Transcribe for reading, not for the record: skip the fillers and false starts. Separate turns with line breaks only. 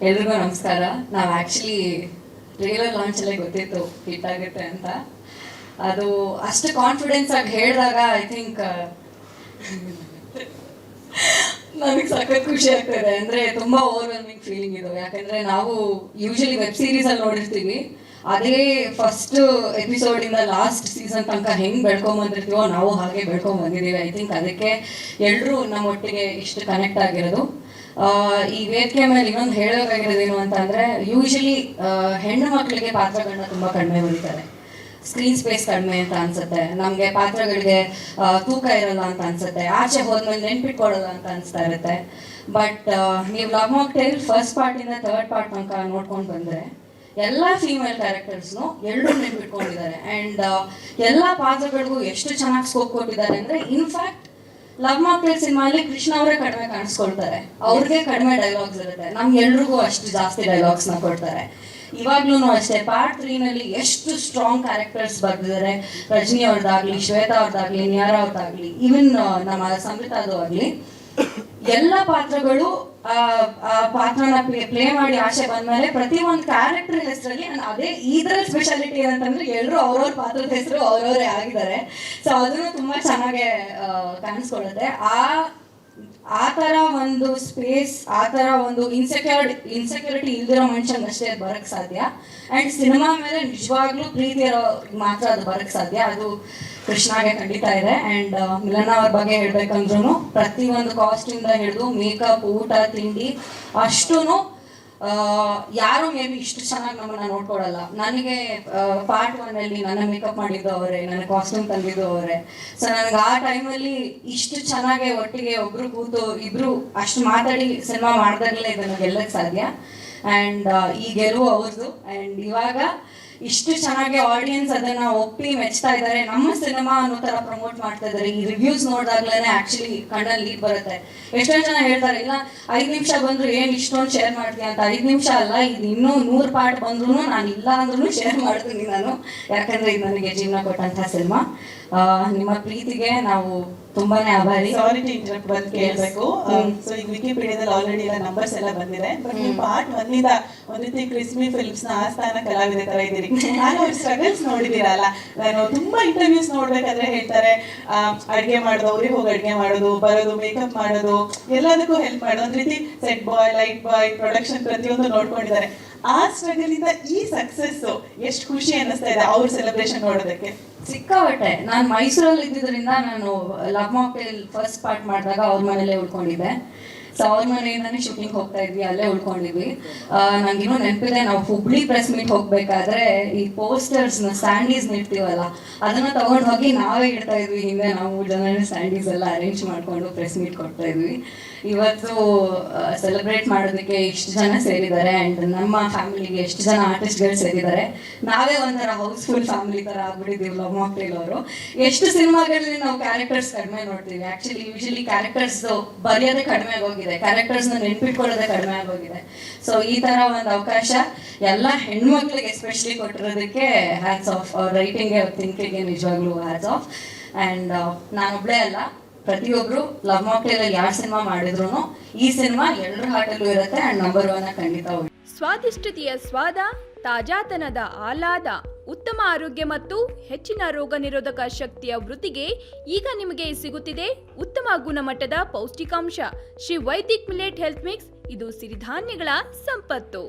ಎಲ್ರಿಗೂ ನಮಸ್ಕಾರ. ನಾವು ಆ್ಯಕ್ಚುಲಿ ಟ್ರೇಲರ್ ಲಾಂಚಲ್ಲೇ ಗೊತ್ತಿತ್ತು ಹಿಟ್ ಆಗುತ್ತೆ ಅಂತ. ಅದು ಅಷ್ಟು ಕಾನ್ಫಿಡೆನ್ಸ್ ಆಗಿ ಹೇಳಿದಾಗ ಐ ಥಿಂಕ್ ನನಗೆ ಸಖತ್ ಖುಷಿ ಆಗ್ತದೆ. ಅಂದರೆ ತುಂಬ ಓವರ್ವೆಲ್ಮಿಂಗ್ ಫೀಲಿಂಗ್ ಇದು. ಯಾಕಂದರೆ ನಾವು ಯೂಶಲಿ ವೆಬ್ ಸೀರೀಸಲ್ಲಿ ನೋಡಿರ್ತೀವಿ, ಅದೇ ಫಸ್ಟ್ ಎಪಿಸೋಡಿಂದ ಲಾಸ್ಟ್ ಸೀಸನ್ ತನಕ ಹೆಂಗೆ ಬೆಳ್ಕೊಂಬಂದಿರ್ತೀವೋ ನಾವು ಹಾಗೆ ಬೆಳ್ಕೊಂಬಂದಿದ್ದೀವಿ. ಐ ಥಿಂಕ್ ಅದಕ್ಕೆ ಎಲ್ಲರೂ ನಮ್ಮೊಟ್ಟಿಗೆ ಇಷ್ಟು ಕನೆಕ್ಟ್ ಆಗಿರೋದು. ಈ ವೇದಿಕೆ ಮೇಲೆ ಇನ್ನೊಂದು ಹೇಳಬೇಕಾಗಿರೋದೇನು ಅಂತಂದರೆ, ಯೂಶಲಿ ಹೆಣ್ಣು ಮಕ್ಕಳಿಗೆ ಪಾತ್ರಗಳನ್ನ ತುಂಬ ಕಡಿಮೆ ಬರೀತಾರೆ. ಸ್ಕ್ರೀನ್ ಸ್ಪೇಸ್ ಕಡಿಮೆ ಅಂತ ಅನ್ಸುತ್ತೆ ನಮಗೆ, ಪಾತ್ರಗಳಿಗೆ ತೂಕ ಇರಲ್ಲ ಅಂತ ಅನ್ಸುತ್ತೆ, ಆಚೆ ಹೋದ್ಮೇಲೆ ನೆನ್ಪಿಟ್ಕೊಳ್ಳಲ್ಲ ಅಂತ ಅನಿಸ್ತಾ ಇರುತ್ತೆ. ಬಟ್ ನೀವು ಲವ್ ಮಾಕ್ಟೇಲ್ ಫಸ್ಟ್ ಪಾರ್ಟಿಂದ ಥರ್ಡ್ ಪಾರ್ಟ್ ತನಕ ನೋಡ್ಕೊಂಡು ಬಂದರೆ ಎಲ್ಲ ಫೀಮೇಲ್ ಕ್ಯಾರೆಕ್ಟರ್ಸ್ನು ಎಲ್ಲರೂ ನೆನ್ಪಿಟ್ಕೊಂಡಿದ್ದಾರೆ. ಆ್ಯಂಡ್ ಎಲ್ಲ ಪಾತ್ರಗಳಿಗೂ ಎಷ್ಟು ಚೆನ್ನಾಗಿ ಸ್ಕೋಪ್ ಕೊಟ್ಟಿದ್ದಾರೆ ಅಂದರೆ, ಇನ್ಫ್ಯಾಕ್ಟ್ ಲವ್ ಮಾಕ್ಟೇಲ್ ಸಿನಿಮಾಲಿ ಕೃಷ್ಣ ಅವರೇ ಕಡಿಮೆ ಕಾಣಿಸ್ಕೊಳ್ತಾರೆ, ಅವ್ರಿಗೆ ಕಡಿಮೆ ಡೈಲಾಗ್ಸ್ ಇರುತ್ತೆ, ನಮ್ಗೆಲ್ರಿಗೂ ಅಷ್ಟು ಜಾಸ್ತಿ ಡೈಲಾಗ್ಸ್ನ ಕೊಡ್ತಾರೆ. ಇವಾಗ್ಲೂ ಅಷ್ಟೇ ಪಾರ್ಟ್ 3ನಲ್ಲಿ ಎಷ್ಟು ಸ್ಟ್ರಾಂಗ್ ಕ್ಯಾರೆಕ್ಟರ್ಸ್ ಬರ್ತಿದ್ದಾರೆ. ರಜನಿ ಅವ್ರದ್ದಾಗಲಿ, ಶ್ವೇತಾ ಅವ್ರದ್ದಾಗಲಿ, ನಿಯಾರಾ ಅವ್ರದ್ದಾಗಲಿ, ಈವನ್ ನಮ್ಮ ಸಂಹಿತಾದು ಆಗಲಿ, ಎಲ್ಲ ಪಾತ್ರಗಳು ಪಾತ್ರನ ಪ್ಲೇ ಮಾಡಿ ಆಚೆ ಬಂದ್ಮೇಲೆ ಪ್ರತಿಯೊಂದು ಕ್ಯಾರೆಕ್ಟರ್ ಹೆಸರಲ್ಲಿ ಅದೇ ಇದರಲ್ಲಿ ಸ್ಪೆಷಾಲಿಟಿ ಏನಂತಂದ್ರೆ ಎಲ್ಲರೂ ಅವ್ರವ್ರ ಪಾತ್ರದ ಹೆಸರು ಅವ್ರವರೇ ಆಗಿದ್ದಾರೆ. ಸೊ ಅದನ್ನು ತುಂಬ ಚೆನ್ನಾಗೆ ಕಾಣಿಸ್ಕೊಳ್ಳುತ್ತೆ. ಆ ಥರ ಒಂದು ಸ್ಪೇಸ್, ಆ ಥರ ಒಂದು ಇನ್ಸೆಕ್ಯೂರಿಟಿ ಇಲ್ದಿರೋ ಮನುಷ್ಯಂಗೆ ಅಷ್ಟೇ ಅದು ಬರೋಕ್ಕೆ ಸಾಧ್ಯ. ಆ್ಯಂಡ್ ಸಿನಿಮಾ ಮೇಲೆ ನಿಜವಾಗ್ಲೂ ಪ್ರೀತಿ ಇರೋ ಮಾತ್ರ ಅದು ಬರೋಕ್ಕೆ ಸಾಧ್ಯ. ಅದು ಕೃಷ್ಣಾಗೆ ಖಂಡಿತ ಇದೆ. ಆ್ಯಂಡ್ ಮಿಲನ ಅವ್ರ ಬಗ್ಗೆ ಹೇಳ್ಬೇಕಂದ್ರೂ ಪ್ರತಿಯೊಂದು ಕಾಸ್ಟಿಂದ ಹಿಡಿದು ಮೇಕಪ್, ಊಟ, ತಿಂಡಿ ಅಷ್ಟೂ ಯಾರು ಮೇ ಬಿ ಇಷ್ಟು ಚೆನ್ನಾಗಿ ನಮ್ಮನ್ನು ನೋಡ್ಕೊಳಲ್ಲ. ನನಗೆ ಪಾರ್ಟ್ 1ನಲ್ಲಿ ನನ್ನ ಮೇಕಪ್ ಮಾಡಿದ್ದು ಅವರೇ, ನನ್ನ ಕಾಸ್ಟ್ಯೂಮ್ ತಂದಿದ್ದು ಅವರೇ. ಸೊ ನನಗೆ ಆ ಟೈಮಲ್ಲಿ ಇಷ್ಟು ಚೆನ್ನಾಗಿ ಒಟ್ಟಿಗೆ ಒಬ್ರು ಕೂತು ಇಬ್ರು ಅಷ್ಟು ಮಾತಾಡಿ ಸಿನಿಮಾ ಮಾಡಿದಾಗಲೇ ಇದನ್ನು ಗೆಲ್ಲಕ್ಕೆ ಸಾಧ್ಯ. ಆ್ಯಂಡ್ ಈ ಗೆಲುವು ಅವ್ರದ್ದು. ಆ್ಯಂಡ್ ಇವಾಗ ಇಷ್ಟು ಚೆನ್ನಾಗಿ ಆಡಿಯನ್ಸ್ ಅದನ್ನು ಒಪ್ಪಿ ಮೆಚ್ತಾ ಇದ್ದಾರೆ. ನಮ್ಮ ಸಿನಿಮಾ ಅನ್ನೋ ಥರ ಪ್ರಮೋಟ್ ಮಾಡ್ತಾ ಇದ್ದಾರೆ. ಈ ರಿವ್ಯೂಸ್ ನೋಡಿದಾಗ್ಲೇ ಆ್ಯಕ್ಚುಲಿ ಕಣ್ಣಲ್ಲಿ ನೀರು ಬರುತ್ತೆ. ಎಷ್ಟೊಂದು ಜನ ಹೇಳ್ತಾರೆ, ಇಲ್ಲ 5 ನಿಮಿಷ ಬಂದರೂ ಏನು ಇಷ್ಟೊಂದು ಶೇರ್ ಮಾಡ್ತೀನಿ ಅಂತ. 5 ನಿಮಿಷ ಅಲ್ಲ, ಇದು ಇನ್ನೂ 100 ಪಾರ್ಟ್ ಬಂದ್ರೂ ನಾನು ಇಲ್ಲ ಅಂದ್ರೂ ಶೇರ್ ಮಾಡ್ತೀನಿ ನಾನು, ಯಾಕಂದರೆ ಇದು ನನಗೆ ಜೀವನ ಕೊಟ್ಟಂಥ ಸಿನಿಮಾ. ನಿಮ್ಮ ಪ್ರೀತಿಗೆ ನಾವು ತುಂಬಾನೇ ಆಭಾರಿ.
ಸಾರಿ ಟು ಇಂಟರಪ್ಟ್ ಬಂದು ಕೇಳಬೇಕು. ಸೊ ಈಗ ವಿಕಿಪೀಡಿಯಾದಲ್ಲಿ ಆಲ್ರೆಡಿ ಎಲ್ಲ ನಂಬರ್ಸ್ ಎಲ್ಲ ಬಂದಿದೆ. ಬಟ್ ನೀವು ಪಾರ್ಟ್ 1 ಒಂದ್ ರೀತಿ ಕ್ರಿಸ್ಮಿ ಫಿಲ್ಮ್ಸ್ ನ ಆಸ್ಥಾನ ಕಲಾವಿದ ತರ ಇದ್ದೀರಿ. ನಾನು ಅವ್ರ ಸ್ಟ್ರಗಲ್ಸ್ ನೋಡಿದ್ದೀರಲ್ಲ. ನಾನು ತುಂಬಾ ಇಂಟರ್ವ್ಯೂಸ್ ನೋಡ್ಬೇಕಾದ್ರೆ ಹೇಳ್ತಾರೆ, ಅಡ್ಗೆ ಮಾಡೋದು, ಅವ್ರಿಗೆ ಹೋಗಿ ಅಡ್ಗೆ ಮಾಡೋದು, ಬರೋದು, ಮೇಕಪ್ ಮಾಡೋದು, ಎಲ್ಲದಕ್ಕೂ ಹೆಲ್ಪ್ ಮಾಡೋದು, ಒಂದ್ ರೀತಿ ಸೆಟ್ ಬಾಯ್, ಲೈಟ್ ಬಾಯ್, ಪ್ರೊಡಕ್ಷನ್ ಪ್ರತಿಯೊಂದು ನೋಡ್ಕೊಂಡಿದ್ದಾರೆ. ಆ ಸ್ಟ್ರಗಲ್ ಇಂದ ಈ ಸಕ್ಸಸ್ ಎಷ್ಟು ಖುಷಿ ಅನ್ನಿಸ್ತಾ ಇದೆ ಅವ್ರ ಸೆಲೆಬ್ರೇಷನ್ ನೋಡೋದಕ್ಕೆ.
ಸಿಕ್ಕಾಬಟ್ಟೆ. ನಾನು ಮೈಸೂರಲ್ಲಿ ಇದ್ದಿದ್ದರಿಂದ ನಾನು ಲವ್ ಮಾಕ್ಟೇಲ್ ಫಸ್ಟ್ ಪಾರ್ಟ್ ಮಾಡಿದಾಗ ಅವ್ರ ಮನೇಲೇ ಉಳ್ಕೊಂಡಿದ್ದೆ. ಸೊ ಅವ್ರ ಮನೆಯಿಂದಾನೇ ಶೂಟಿಂಗ್ ಹೋಗ್ತಾ ಇದ್ವಿ, ಅಲ್ಲೇ ಉಳ್ಕೊಂಡಿದ್ವಿ. ನಂಗಿನ್ನೂ ನೆನಪಿದೆ, ನಾವು ಹುಬ್ಳಿ ಪ್ರೆಸ್ ಮೀಟ್ ಹೋಗ್ಬೇಕಾದ್ರೆ ಈ ಪೋಸ್ಟರ್ಸ್ನ ಸ್ಟ್ಯಾಂಡೀಸ್ನ ಇಡ್ತೀವಲ್ಲ, ಅದನ್ನು ತಗೊಂಡು ಹೋಗಿ ನಾವೇ ಇಡ್ತಾ ಇದ್ವಿ ಹಿಂದೆ. ನಾವು 3 ಜನ ಸ್ಟ್ಯಾಂಡೀಸ್ ಎಲ್ಲ ಅರೇಂಜ್ ಮಾಡಿಕೊಂಡು ಪ್ರೆಸ್ ಮೀಟ್ ಕೊಡ್ತಾ ಇದ್ವಿ. ಇವತ್ತು ಸೆಲೆಬ್ರೇಟ್ ಮಾಡೋದಕ್ಕೆ ಇಷ್ಟು ಜನ ಸೇರಿದ್ದಾರೆ. ಆ್ಯಂಡ್ ನಮ್ಮ ಫ್ಯಾಮಿಲಿಗೆ ಎಷ್ಟು ಜನ ಆರ್ಟಿಸ್ಟ್ಗಳು ಸೇರಿದ್ದಾರೆ. ನಾವೇ ಒಂಥರ ಹೌಸ್ಫುಲ್ ಫ್ಯಾಮಿಲಿ ಥರ ಆಗ್ಬಿಟ್ಟಿದ್ದೀವಿ ಲವ್ ಮಾಕ್ಟೇಲ್ ಅವರು. ಎಷ್ಟು ಸಿನಿಮಾಗಳಲ್ಲಿ ನಾವು ಕ್ಯಾರೆಕ್ಟರ್ಸ್ ಕಡಿಮೆ ನೋಡ್ತೀವಿ. ಆ್ಯಕ್ಚುಲಿ ಯೂಶಲಿ ಕ್ಯಾರೆಕ್ಟರ್ಸ್ ಬರೆಯೋದೇ ಕಡಿಮೆ ಆಗೋಗಿದೆ, ಕ್ಯಾರೆಕ್ಟರ್ಸ್ನ ನೆನ್ಪಿಟ್ಕೊಳ್ಳೋದೇ ಕಡಿಮೆ ಆಗೋಗಿದೆ. ಸೊ ಈ ಥರ ಒಂದು ಅವಕಾಶ ಎಲ್ಲ ಹೆಣ್ಮಕ್ಳಿಗೆ ಎಸ್ಪೆಷಲಿ ಕೊಟ್ಟಿರೋದಕ್ಕೆ ಹ್ಯಾಟ್ಸ್ ಆಫ್. ಅವ್ರ ರೈಟಿಂಗ್ಗೆ, ಅವ್ರ ಥಿಂಕಿಂಗ್ಗೆ ನಿಜವಾಗ್ಲೂ ಹ್ಯಾಟ್ಸ್ ಆಫ್. ಆ್ಯಂಡ್ ನಾನೊಬ್ಬಳೇ ಅಲ್ಲ, ಪ್ರತಿಯೊಬ್ಬರು ಲವ್ ಮಾಕ್ಟೇಲಲ್ಲಿ ಯಾರು ಸಿನಿಮಾ ಮಾಡಿದ್ರು ಈ ಸಿನಿಮಾ ಎಲ್ಲರ ಹಾಟಲ್ಲೂ ಇರುತ್ತೆ. ಆ್ಯಂಡ್ ನಂಬರ್ 1 ಖಂಡಿತ ಹೋಗಿ.
ಸ್ವಾದಿಷ್ಟತೆಯ ಸ್ವಾದ, ತಾಜಾತನದ ಆಹ್ಲಾದ, ಉತ್ತಮ ಆರೋಗ್ಯ ಮತ್ತು ಹೆಚ್ಚಿನ ರೋಗ ನಿರೋಧಕ ಶಕ್ತಿಯ ವೃದ್ಧಿಗೆ ಈಗ ನಿಮಗೆ ಸಿಗುತ್ತಿದೆ ಉತ್ತಮ ಗುಣಮಟ್ಟದ ಪೌಷ್ಟಿಕಾಂಶ. Shri Vaidik millet health mix. ಇದು ಸಿರಿಧಾನ್ಯಗಳ ಸಂಪತ್ತು.